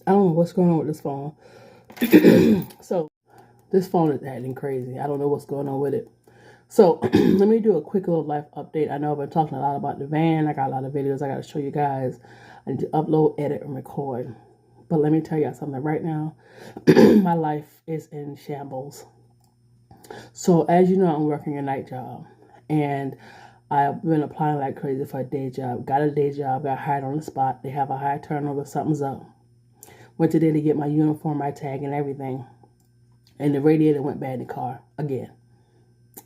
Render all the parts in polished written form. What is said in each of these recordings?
I don't know what's going on with this phone. So this phone is acting crazy. I don't know what's going on with it. So let me do a quick little life update. I know I've been talking a lot about the van. I got a lot of videos I got to show you guys. I need to upload, edit, and record. But let me tell you something right now. My life is in shambles. So as you know, I'm working a night job. And I've been applying like crazy for a day job. Got a day job, got hired on the spot. They have a high turnover, something's up. Went today to get my uniform, my tag, and everything. And the radiator went bad in the car again.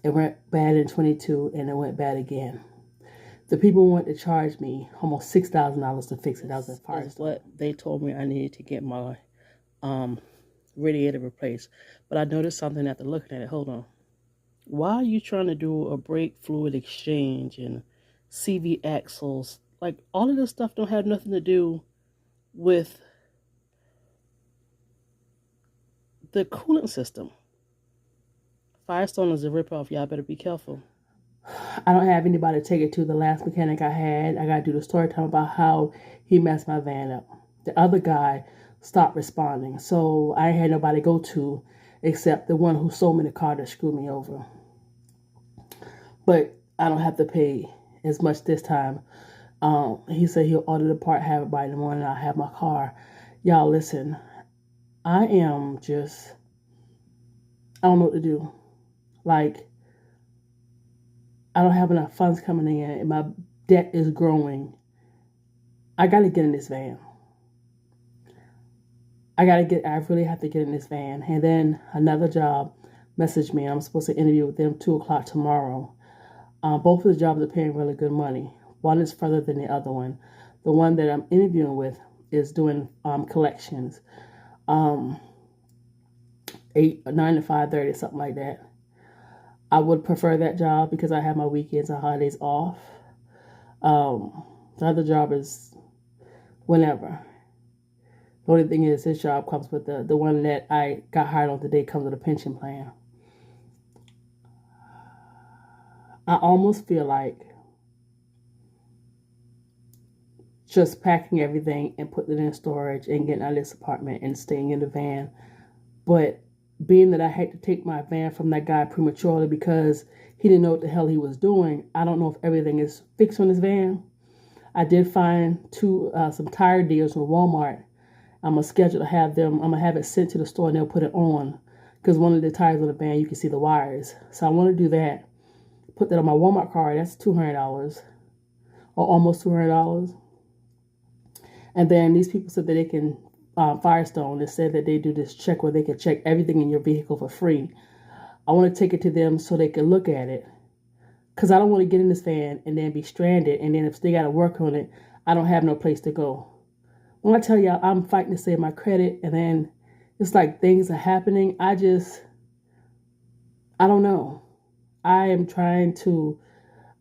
It went bad in 22 and it went bad again. The people wanted to charge me almost $6,000 to fix it. That was at Firestone. What they told me I needed to get my radiator replaced. But I noticed something after looking at it. Hold on. Why are you trying to do a brake fluid exchange and CV axles? Like, all of this stuff don't have nothing to do with the coolant system. Firestone is a ripoff. Y'all better be careful. I don't have anybody to take it to. The last mechanic I had, I got to do the story time about how he messed my van up. The other guy stopped responding. So I had nobody to go to except the one who sold me the car that screwed me over. But I don't have to pay as much this time. He said he'll order the part, have it by the morning, I'll have my car. Y'all listen, I am just, I don't know what to do. Like, I don't have enough funds coming in and my debt is growing. I got to get in this van. I really have to get in this van. And then another job messaged me. I'm supposed to interview with them 2 o'clock tomorrow. Both of the jobs are paying really good money. One is further than the other one. The one that I'm interviewing with is doing collections. 9 to 5:30, something like that. I would prefer that job because I have my weekends and holidays off. The other job is whenever. The only thing is this job comes with the one that I got hired on today comes with a pension plan. I almost feel like just packing everything and putting it in storage and getting out of this apartment and staying in the van. But being that I had to take my van from that guy prematurely because he didn't know what the hell he was doing, I don't know if everything is fixed on his van. I did find some tire deals from Walmart. I'm going to schedule to have them, I'm going to have it sent to the store and they'll put it on. Because one of the tires on the van, you can see the wires. So I want to do that. Put that on my Walmart card. That's $200 or almost $200. And then these people said that they can, Firestone, they said that they do this check where they can check everything in your vehicle for free. I want to take it to them so they can look at it. Because I don't want to get in this van and then be stranded. And then if they got to work on it, I don't have no place to go. When I tell y'all I'm fighting to save my credit and then it's like things are happening, I don't know. I am trying to,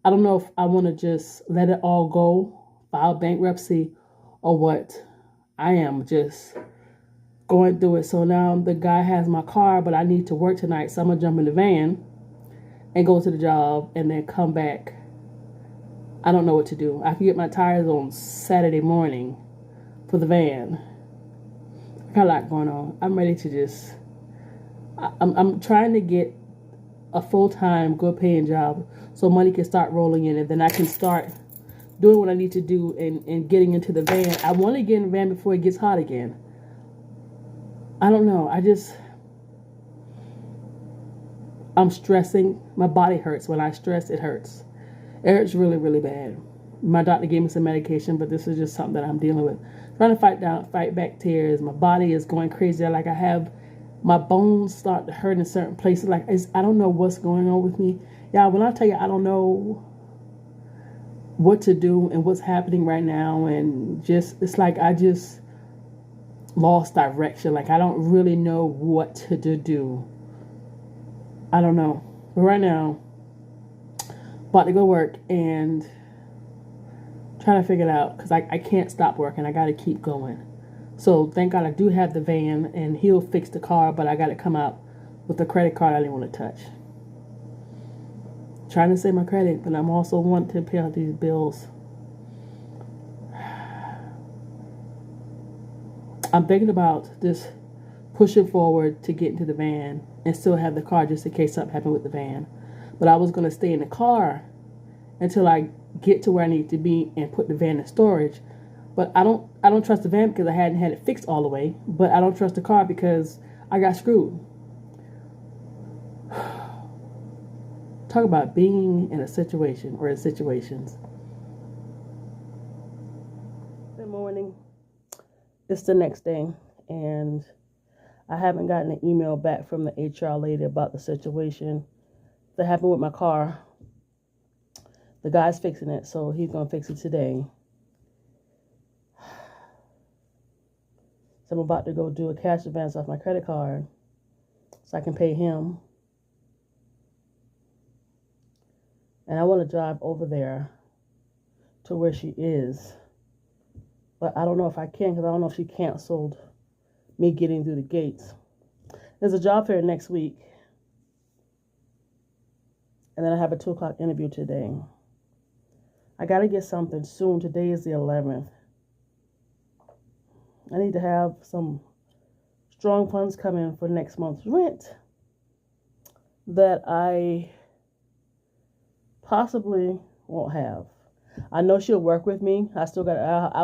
I don't know if I want to just let it all go, file bankruptcy, or what. I am just going through it. So now the guy has my car, but I need to work tonight. So I'm going to jump in the van and go to the job and then come back. I don't know what to do. I can get my tires on Saturday morning for the van. I got a lot going on. I'm ready to just, I'm trying to get a full-time, good-paying job so money can start rolling in and then I can start doing what I need to do and getting into the van. I want to get in the van before it gets hot again. I don't know. I'm stressing. My body hurts. When I stress, it hurts. It hurts really, really bad. My doctor gave me some medication, but this is just something that I'm dealing with. Trying to fight back tears. My body is going crazy. Like I have my bones start to hurt in certain places. Like I don't know what's going on with me. Y'all, when I tell you I don't know what to do and what's happening right now, and just it's like I just lost direction. Like I don't really know what to do. I don't know. But right now, about to go work and trying to figure it out because I can't stop working. I got to keep going. So thank God I do have the van and he'll fix the car, but I got to come out with the credit card I didn't want to touch. Trying to save my credit, but I'm also wanting to pay out these bills. I'm thinking about just pushing forward to get into the van and still have the car just in case something happened with the van. But I was going to stay in the car until I get to where I need to be and put the van in storage. But I don't trust the van because I hadn't had it fixed all the way. But I don't trust the car because I got screwed. Talk about being in a situation or in situations. Good morning. It's the next day, and I haven't gotten an email back from the HR lady about the situation that happened with my car. The guy's fixing it, so he's going to fix it today. So I'm about to go do a cash advance off my credit card so I can pay him. And I want to drive over there to where she is. But I don't know if I can because I don't know if she canceled me getting through the gates. There's a job fair next week. And then I have a 2 o'clock interview today. I got to get something soon. Today is the 11th. I need to have some strong funds come in for next month's rent that I possibly won't have. I know she'll work with me. I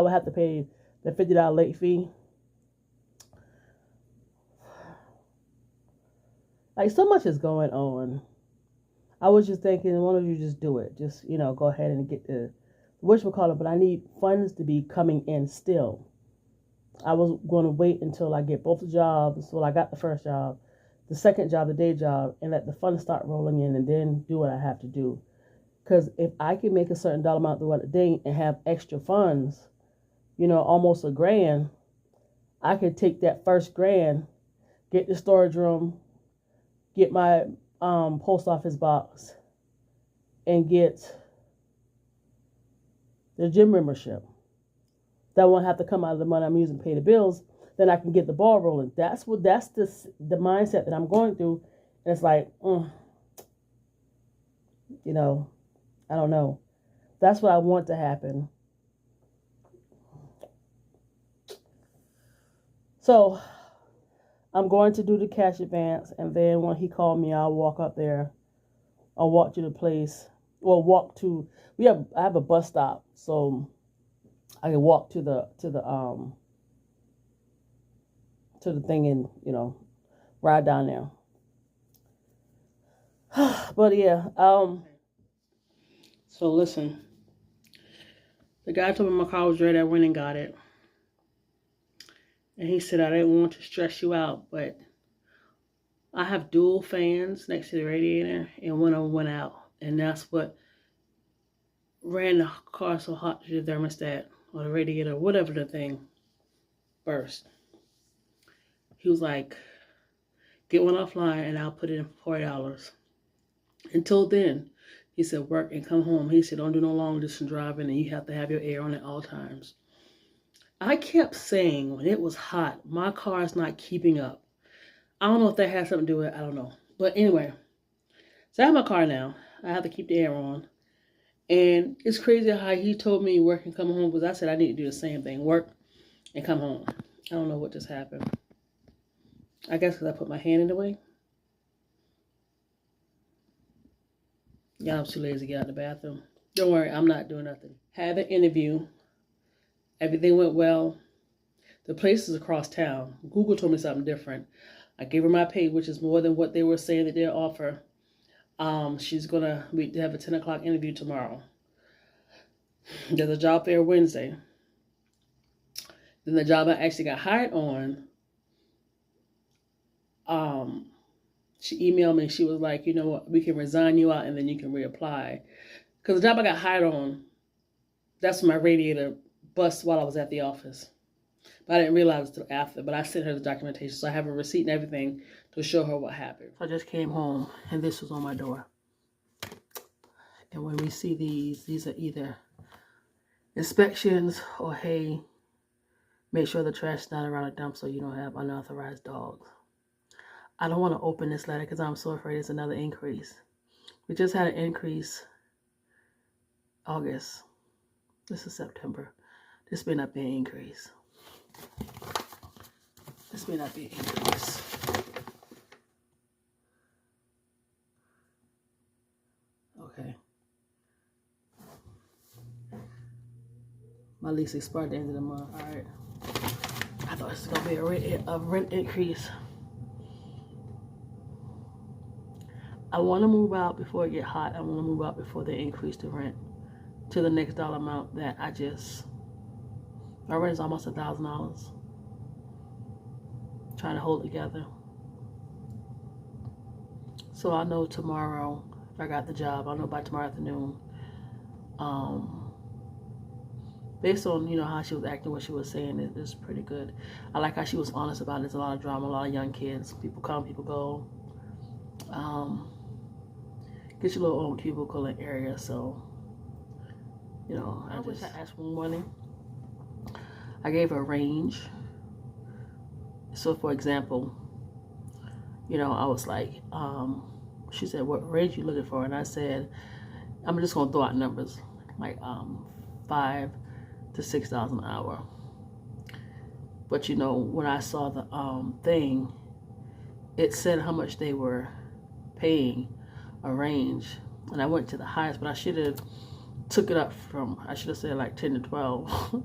would have to pay the $50 late fee. Like, so much is going on. I was just thinking, why don't you just do it? Just, go ahead and get the whatchamacallit, but I need funds to be coming in still. I was going to wait until I get both the jobs. Well, I got the first job, the second job, the day job, and let the funds start rolling in and then do what I have to do. Because if I can make a certain dollar amount throughout the day and have extra funds, almost $1,000, I could take that first $1,000, get the storage room, get my post office box, and get the gym membership. That won't have to come out of the money I'm using to pay the bills. Then I can get the ball rolling. That's the mindset that I'm going through. And it's like, I don't know. That's what I want to happen. So I'm going to do the cash advance, and then when he called me, I'll walk up there. I'll walk to the place. Well, I have a bus stop, so I can walk to the thing and, ride down there. But yeah, so listen. The guy told me my car was ready. I went and got it. And he said, I didn't want to stress you out, but I have dual fans next to the radiator, and one of them went out. And that's what ran the car so hot to the thermostat or the radiator, whatever the thing burst. He was like, get one offline and I'll put it in for $40. Until then, he said, work and come home. He said, don't do no long distance driving, and you have to have your air on at all times. I kept saying when it was hot, my car is not keeping up. I don't know if that has something to do with it. I don't know. But anyway, so I have my car now. I have to keep the air on. And it's crazy how he told me work and come home, because I said I need to do the same thing, work and come home. I don't know what just happened. I guess because I put my hand in the way. Yeah, I'm too lazy to get out of the bathroom. Don't worry, I'm not doing nothing. Had an interview. Everything went well. The place is across town. Google told me something different. I gave her my pay, which is more than what they were saying that they'll offer. She's going to have a 10 o'clock interview tomorrow. There's a job fair Wednesday. Then the job I actually got hired on, she emailed me and she was like, you know what, we can resign you out and then you can reapply. Because the job I got hired on, that's when my radiator bust while I was at the office. But I didn't realize it until after. But I sent her the documentation, so I have a receipt and everything to show her what happened. I just came home and this was on my door. And when we see these are either inspections or, hey, make sure the trash is not around a dump so you don't have unauthorized dogs. I don't want to open this letter because I'm so afraid it's another increase. We just had an increase August. This is September. This may not be an increase. This may not be an increase. Okay. My lease expired at the end of the month. All right. I thought this was gonna be a rent increase. I want to move out before it get hot. I want to move out before they increase the rent to the next dollar amount that my rent is almost $1,000. Trying to hold it together. So I know tomorrow if I got the job. I know by tomorrow afternoon. Based on, how she was acting, what she was saying, it's pretty good. I like how she was honest about it. There's a lot of drama, a lot of young kids. People come, people go. Get your little own cubicle area, so, I wish I asked for money. I gave her a range. So, for example, I was like, she said, what range you looking for? And I said, I'm just going to throw out numbers, like $5,000 to $6,000 an hour. But, when I saw the thing, it said how much they were paying a range. And I went to the highest, but I should have took it up I should have said like 10 to 12.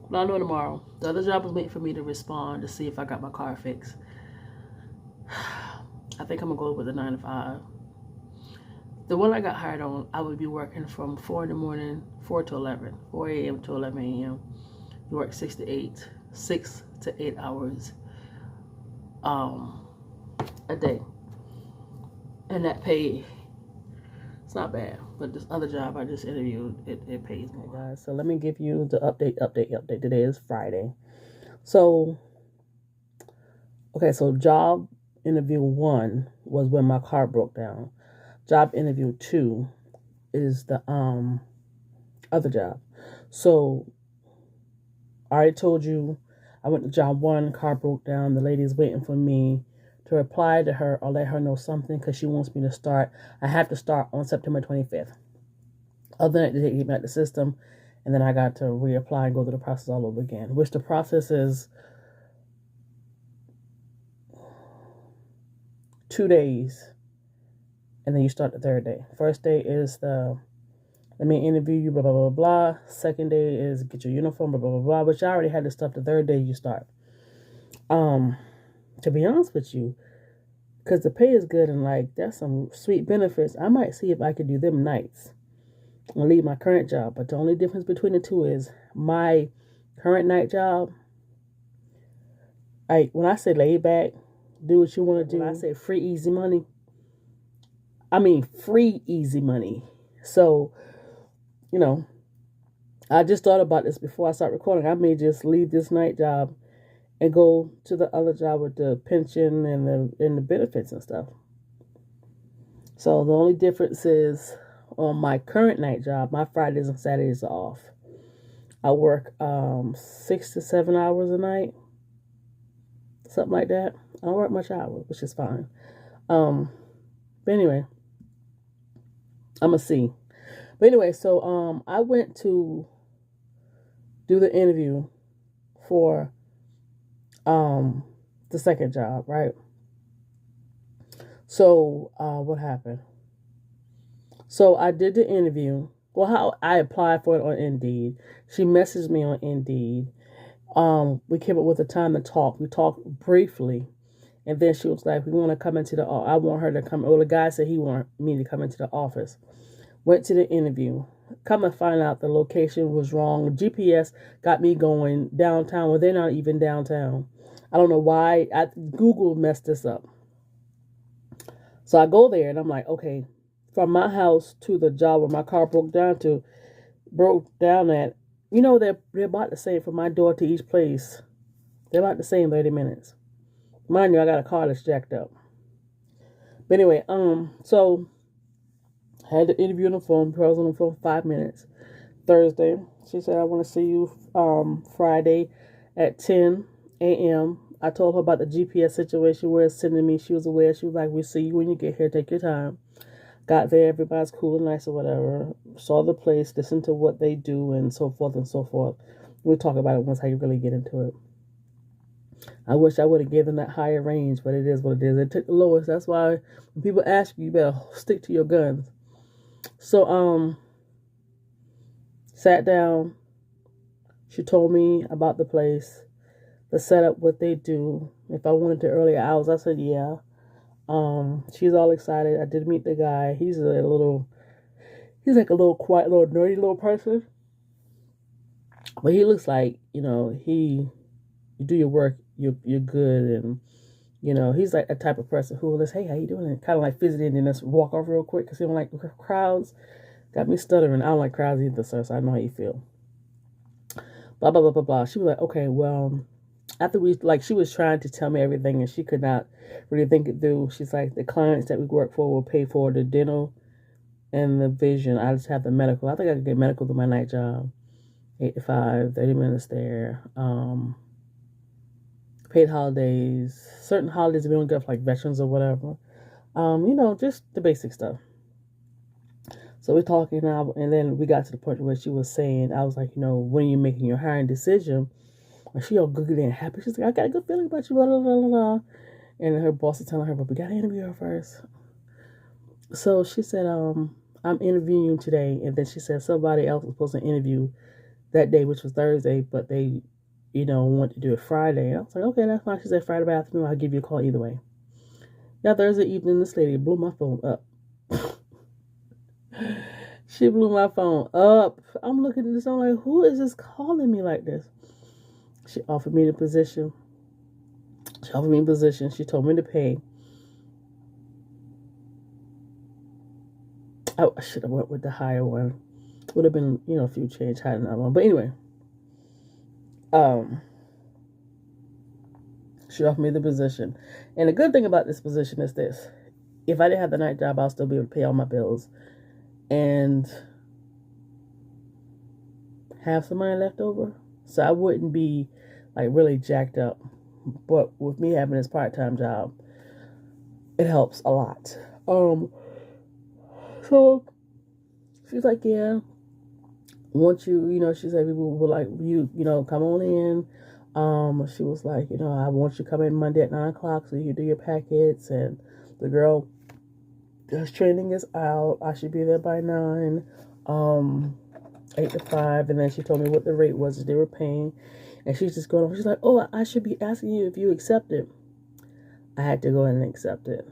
But I'll know tomorrow. The other job was waiting for me to respond to see if I got my car fixed. I think I'm going to go with the 9 to 5. The one I got hired on, I would be working from 4 in the morning, 4 to 11, 4 a.m. to 11 a.m. You work 6 to 8 hours a day. And that pay, it's not bad. But this other job I just interviewed, it pays more. Okay, guys, so let me give you the update. Today is Friday. So, okay, so job interview 1 was when my car broke down. Job interview 2 is the other job. So, I already told you, I went to job 1, car broke down. The lady's waiting for me to reply to her or let her know something because she wants me to start. I have to start on September 25th. Other than that, they get me out the system, and then I got to reapply and go through the process all over again, which the process is 2 days, and then you start the third day. First day is let me interview you, blah, blah, blah, blah. Second day is get your uniform, blah, blah, blah, blah, which I already had the stuff. The third day you start. To be honest with you, because the pay is good and there's some sweet benefits, I might see if I could do them nights and leave my current job. But the only difference between the two is my current night job, when I say lay back, do what you want to do, when I say free, easy money, I mean free, easy money. So, I just thought about this before I start recording. I may just leave this night job and go to the other job with the pension and the benefits and stuff. So the only difference is on my current night job, my Fridays and Saturdays are off. I work 6 to 7 hours a night, something like that. I don't work much hours, which is fine. But anyway, I'm gonna see. But anyway, so I went to do the interview for the second job, right? So, what happened? So I did the interview. Well, how I applied for it on Indeed. She messaged me on Indeed. We came up with a time to talk. We talked briefly, and then she was like, "We want to come into the." I want her to come. Well, the guy said he wanted me to come into the office. Went to the interview. Come and find out the location was wrong. GPS got me going downtown. Well, they're not even downtown. I don't know why. Google messed this up. So I go there and I'm like, okay, from my house to the job where my car broke down at, they're about the same from my door to each place. They're about the same 30 minutes. Mind you, I got a car that's jacked up. But anyway, so I had the interview on the phone. I was on the phone for 5 minutes. Thursday, she said, I want to see you Friday at 10 a.m. I told her about the GPS situation where it's sending me. She was aware. She was like, we'll see you when you get here. Take your time. Got there. Everybody's cool and nice or whatever. Saw the place. Listened to what they do and so forth and so forth. We'll talk about it once I really get into it. I wish I would have given that higher range, but it is what it is. It took the lowest. That's why when people ask you, you better stick to your guns. So, sat down. She told me about the place, the setup, what they do. If I wanted to earlier hours, I said yeah. She's all excited. I did meet the guy. He's like a little quiet, little nerdy little person. But he looks like, you do your work, you're good, and he's like a type of person who will just, hey, how you doing? And kind of like visiting and just walk off real quick because he don't like crowds. Got me stuttering. I don't like crowds either, sir, so I know how you feel. Blah, blah, blah, blah, blah. She was like, okay, well, after she was trying to tell me everything and she could not really think it through. She's like, the clients that we work for will pay for the dental and the vision. I just have the medical. I think I could get medical through my night job. 8 to 5, 30 minutes there. Paid holidays. Certain holidays we don't get like veterans or whatever. Just the basic stuff. So we're talking now, and then we got to the point where she was saying, I was like, when are you making your hiring decision? And she all googly and happy. She's like, I got a good feeling about you, blah, blah, blah, blah. And her boss is telling her, but we got to interview her first. So she said, I'm interviewing you today. And then she said somebody else was supposed to interview that day, which was Thursday, but they, want to do it Friday. And I was like, okay, that's fine. She said, Friday afternoon, I'll give you a call either way. Now, Thursday evening, this lady blew my phone up. She blew my phone up. I'm looking at this. I'm like, who is this calling me like this? She offered me the position. She told me to pay. I should have went with the higher one. Would have been, a few change higher than that one. But anyway, she offered me the position. And the good thing about this position is this. If I didn't have the night job, I'll still be able to pay all my bills and have some money left over. So I wouldn't be like really jacked up. But with me having this part-time job, it helps a lot. So she's like, yeah, once you, she said people will like you, come on in. She was like, I want you to come in Monday at 9 o'clock so you can do your packets. And the girl that's training is out. I should be there by 9, 8 to 5. And then she told me what the rate was that they were paying. And she's just going, she's like, oh, I should be asking you if you accept it. I had to go ahead and accept it.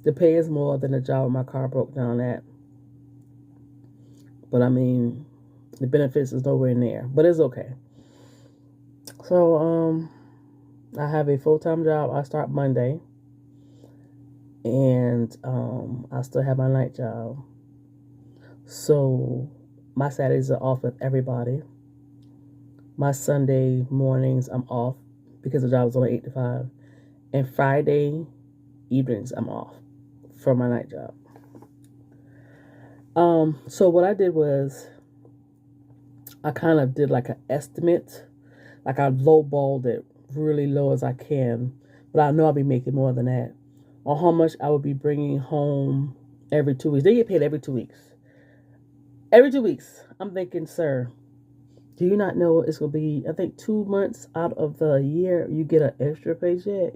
The pay is more than the job my car broke down at. But I mean, the benefits is nowhere near. But it's okay. So, I have a full-time job. I start Monday. And I still have my night job. So, my Saturdays are off with everybody. My Sunday mornings, I'm off because the job is only 8 to 5. And Friday evenings, I'm off for my night job. So what I did was I kind of did like an estimate. Like I lowballed it really low as I can. But I know I'll be making more than that. On how much I would be bringing home every 2 weeks. They get paid every 2 weeks. Every 2 weeks. I'm thinking, sir, do you not know it's going to be, I think 2 months out of the year, you get an extra paycheck?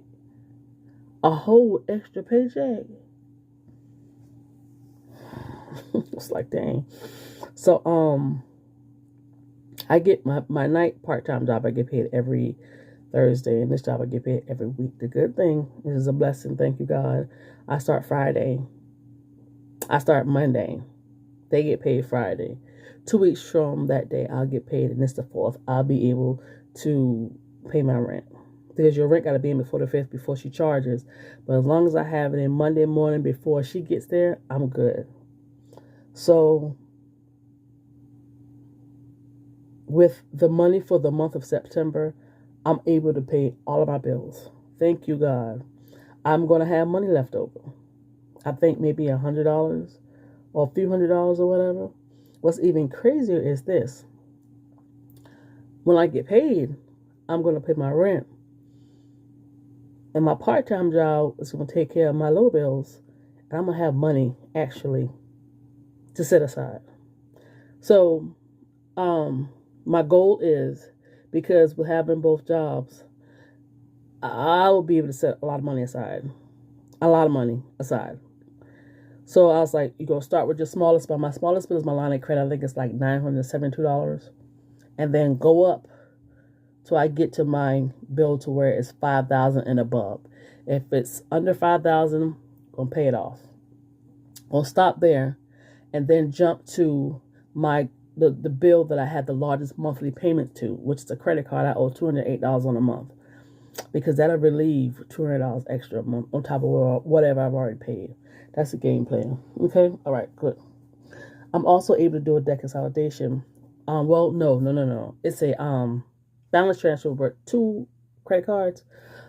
A whole extra paycheck? It's like, dang. So, I get my night part-time job, I get paid every Thursday, and this job I get paid every week. The good thing, this is a blessing, thank you, God. I start Friday. I start Monday. They get paid Friday. 2 weeks from that day, I'll get paid, and it's the 4th. I'll be able to pay my rent. Because your rent got to be in before the 5th before she charges. But as long as I have it in Monday morning before she gets there, I'm good. So, with the money for the month of September, I'm able to pay all of my bills. Thank you, God. I'm going to have money left over. I think maybe $100 or a few $100s or whatever. What's even crazier is this. When I get paid, I'm going to pay my rent. And my part-time job is going to take care of my low bills. And I'm going to have money, actually, to set aside. So, my goal is because with having both jobs, I will be able to set a lot of money aside. A lot of money aside. So I was like, you're going to start with your smallest bill. My smallest bill is my line of credit. I think it's like $972. And then go up till I get to my bill to where it's $5,000 and above. If it's under $5,000, I'm going to pay it off. I'll stop there and then jump to the bill that I had the largest monthly payment to, which is a credit card. I owe $208 on a month, because that'll relieve $200 extra a month on top of whatever I've already paid. That's the game plan. Okay? All right, good. I'm also able to do a debt consolidation. No. It's a balance transfer over 2 credit cards.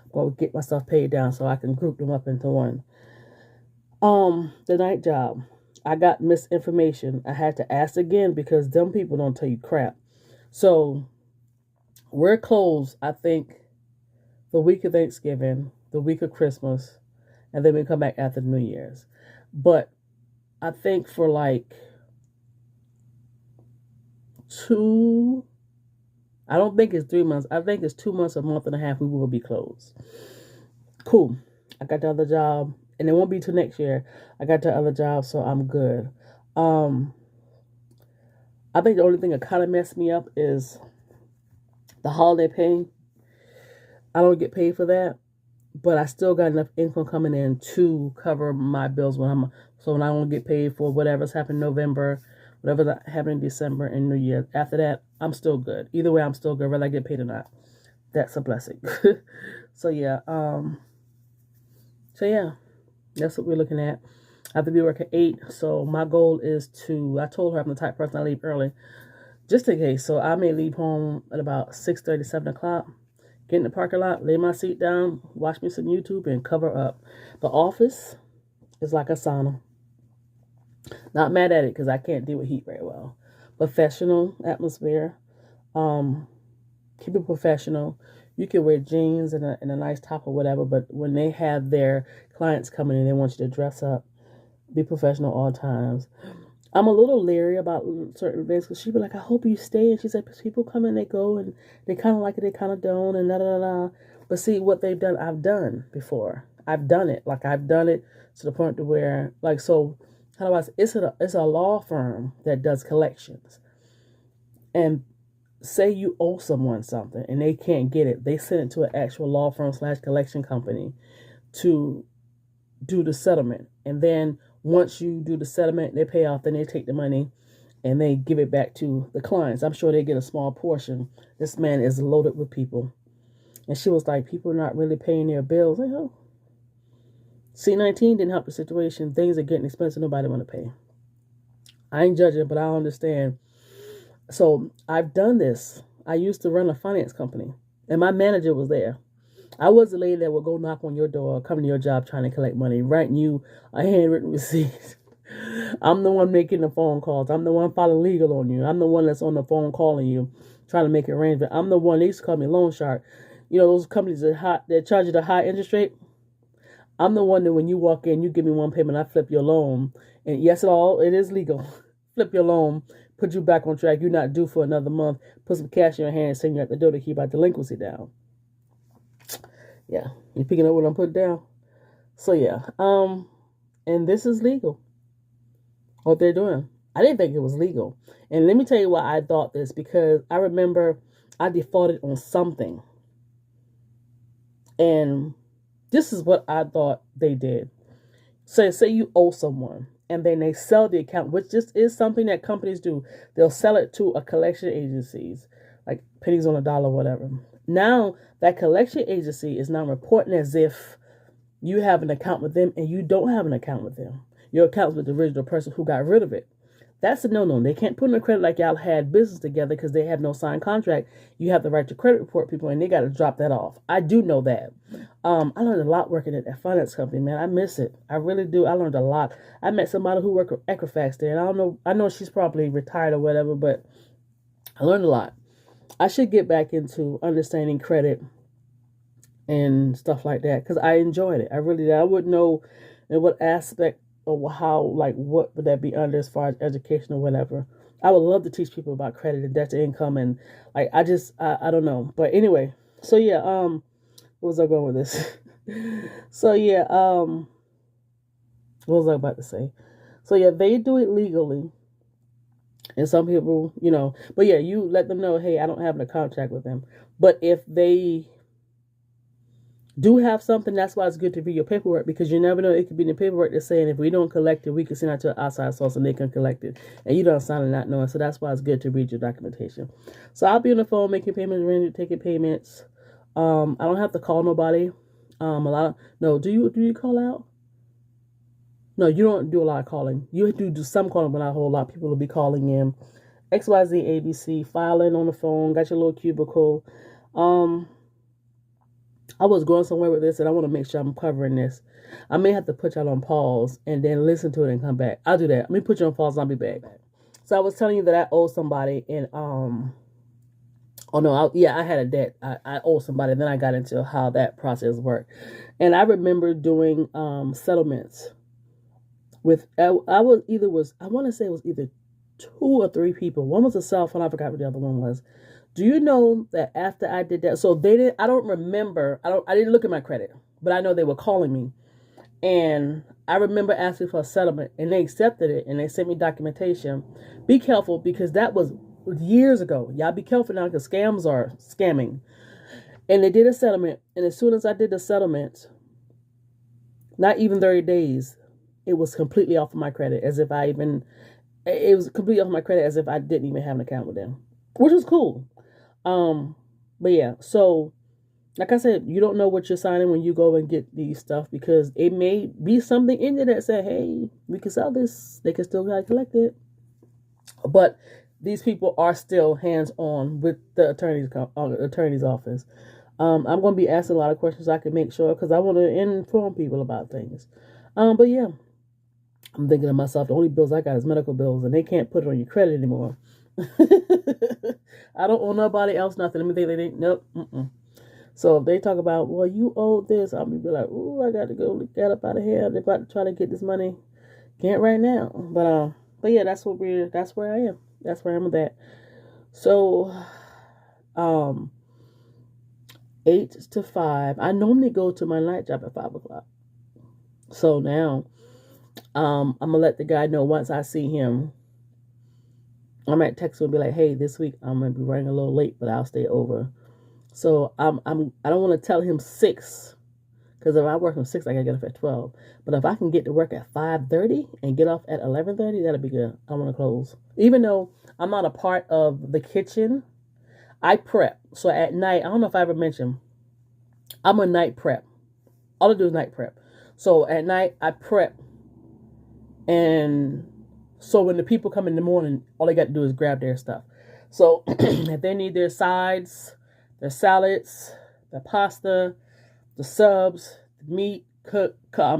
I'm going to get myself paid down so I can group them up into one. The night job. I got misinformation. I had to ask again because them people don't tell you crap. So we're closed, I think, the week of Thanksgiving, the week of Christmas, and then we come back after New Year's. But I think for like I don't think it's 3 months. I think it's 2 months, a month and a half, we will be closed. Cool. I got the other job, and it won't be till next year. I got the other job, so I'm good. I think the only thing that kind of messed me up is the holiday pay. I don't get paid for that, but I still got enough income coming in to cover my bills when I don't get paid for whatever's happened in November, whatever's happened in December and New Year. After that, I'm still good. Either way, I'm still good, whether I get paid or not. That's a blessing. So yeah, that's what we're looking at. I have to be working 8, so my goal is I told her I'm the type of person I leave early, just in case. So I may leave home at about 6:30, 7 o'clock. Get in the parking lot, lay my seat down, watch me some YouTube, and cover up. The office is like a sauna. Not mad at it because I can't deal with heat very well. Professional atmosphere. Keep it professional. You can wear jeans and a nice top or whatever, but when they have their clients coming in, they want you to dress up. Be professional all times. I'm a little leery about certain things because she'd be like, I hope you stay. And she said, people come and they go and they kind of like it, they kind of don't, and da. But see, what they've done, I've done before. I've done it. Like, I've done it to the point to where, like, so, how do I say, it's a law firm that does collections. And say you owe someone something and they can't get it. They send it to an actual law firm / collection company to do the settlement. And then once you do the settlement, they pay off, then they take the money and they give it back to the clients. I'm sure they get a small portion. This man is loaded with people. And she was like, people are not really paying their bills. Like, oh. C-19 didn't help the situation. Things are getting expensive. Nobody want to pay. I ain't judging, but I understand. So I've done this. I used to run a finance company, and my manager was there. I was the lady that would go knock on your door, come to your job trying to collect money, writing you a handwritten receipt. I'm the one making the phone calls. I'm the one filing legal on you. I'm the one that's on the phone calling you, trying to make arrangements. I'm the one, they used to call me loan shark. You know, those companies that charge you the high interest rate. I'm the one that when you walk in, you give me one payment, I flip your loan. And yes, it is legal. Flip your loan, put you back on track. You're not due for another month. Put some cash in your hand, send you at the door to keep our delinquency down. Yeah, you picking up what I'm putting down? So yeah, and this is legal. What they're doing. I didn't think it was legal. And let me tell you why I thought this, because I remember I defaulted on something. And this is what I thought they did. So say you owe someone and then they sell the account, which just is something that companies do. They'll sell it to a collection agencies, like pennies on a dollar, whatever. Now that collection agency is now reporting as if you have an account with them and you don't have an account with them. Your account's with the original person who got rid of it. That's a no-no. They can't put in a credit like y'all had business together because they have no signed contract. You have the right to credit report people, and they got to drop that off. I do know that. I learned a lot working at that finance company, man. I miss it. I really do. I learned a lot. I met somebody who worked with Equifax there, and I know she's probably retired or whatever, but I learned a lot. I should get back into understanding credit and stuff like that because I enjoyed it. I really did. I wouldn't know in what aspect or how, like, what would that be under as far as education or whatever. I would love to teach people about credit and debt to income, and like I don't know. But anyway, so yeah, what was I going with this? So yeah, what was I about to say? So yeah, they do it legally. And some people, but yeah, you let them know, hey, I don't have a contract with them. But if they do have something, that's why it's good to read your paperwork, because you never know, it could be in the paperwork that's saying if we don't collect it, we can send it to an outside source and they can collect it. And you don't sign it not knowing. So that's why it's good to read your documentation. So I'll be on the phone making payments, taking payments. I don't have to call nobody. No, do you call out? No, you don't do a lot of calling. You do some calling, but not a whole lot. People will be calling in. XYZ ABC, filing on the phone, got your little cubicle. I was going somewhere with this, and I want to make sure I'm covering this. I may have to put y'all on pause and then listen to it and come back. I'll do that. Let me put you on pause and I'll be back. So I was telling you that I owe somebody, and I had a debt. I owe somebody, and then I got into how that process worked. And I remember doing settlements with I want to say it was either 2 or 3 people. One was a cell phone. I forgot what the other one was. Do you know that after I did that, so they didn't, I don't remember, I didn't look at my credit, but I know they were calling me. And I remember asking for a settlement, and they accepted it, and they sent me documentation. Be careful, because that was years ago. Y'all be careful now, because scams are scamming. And they did a settlement, and as soon as I did the settlement, not even 30 days, it was completely off of my credit, it was completely off my credit, as if I didn't even have an account with them, which was cool. But yeah, so like I said, you don't know what you're signing when you go and get these stuff, because it may be something in there that said, hey, we can sell this. They can still collect it. But these people are still hands-on with the attorney's office. I'm going to be asking a lot of questions so I can make sure, because I want to inform people about things. But yeah, I'm thinking to myself, the only bills I got is medical bills, and they can't put it on your credit anymore. I don't owe nobody else nothing. Let me think. They didn't. Nope. So if they talk about, well, you owe this, I'll be like, oh, I got to go get up out of here. They're about to try to get this money. Can't right now. But yeah, that's where I am. That's where I'm with that. So, 8 to 5. I normally go to my night job at 5 o'clock. So now, I'm gonna let the guy know once I see him. I might text him and be like, hey, this week I'm gonna be running a little late, but I'll stay over. So I don't want to tell him 6, because if I work from 6, I gotta get off at 12. But if I can get to work at 5:30 and get off at 11:30, that'll be good. I want to close, even though I'm not a part of the kitchen. I prep. So at night, I don't know if I ever mentioned, I'm a night prep. All I do is night prep. So at night I prep, and so when the people come in the morning, all they got to do is grab their stuff. So if they need their sides, their salads, their pasta, the subs, the meat,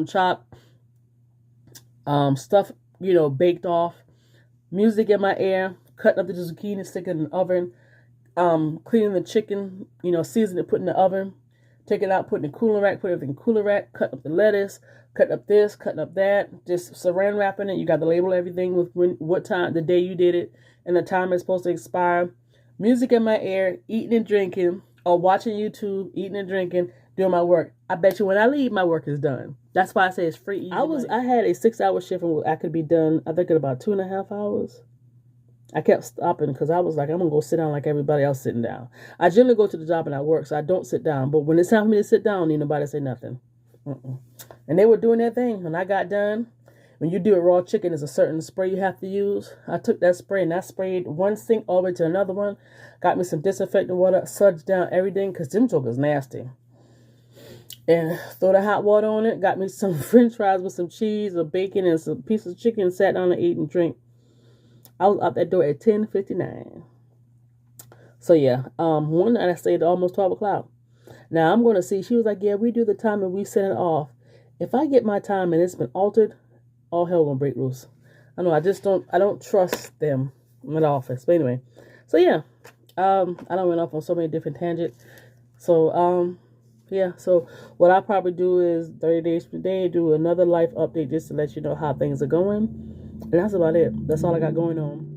chopped, stuff, baked off, music in my ear, cutting up the zucchini, sticking in the oven, cleaning the chicken, seasoning it, putting in the oven, taking it out, putting in the cooler rack, put everything in the cooler rack, cutting up the lettuce, cutting up this, cutting up that, just saran wrapping it. You got to label everything with what time, the day you did it, and the time it's supposed to expire. Music in my ear, eating and drinking, or watching YouTube, eating and drinking, doing my work. I bet you when I leave, my work is done. That's why I say it's free, easy. I had a 6-hour shift, and I could be done, I think, in about 2.5 hours. I kept stopping because I was like, I'm going to go sit down like everybody else sitting down. I generally go to the job and I work, so I don't sit down. But when it's time for me to sit down, I don't need nobody to say nothing. And they were doing their thing. When I got done, when you do a raw chicken, there's a certain spray you have to use. I took that spray and I sprayed one sink all the way to another one. Got me some disinfectant water, sudsed down everything, because them jokers nasty. And throw the hot water on it. Got me some french fries with some cheese or bacon and some pieces of chicken. Sat down and ate and drink. I was out that door at 10:59. So yeah, one night I stayed almost 12 o'clock. Now I'm going to see. She was like, yeah, we do the time and we send it off. If I get my time and it's been altered, all hell gonna break loose. I know, I don't trust them in the office. But anyway, so yeah, I don't went off on so many different tangents. So yeah, so what I probably do is 30 days per day, do another life update just to let you know how things are going. And that's about it. That's all I got going on.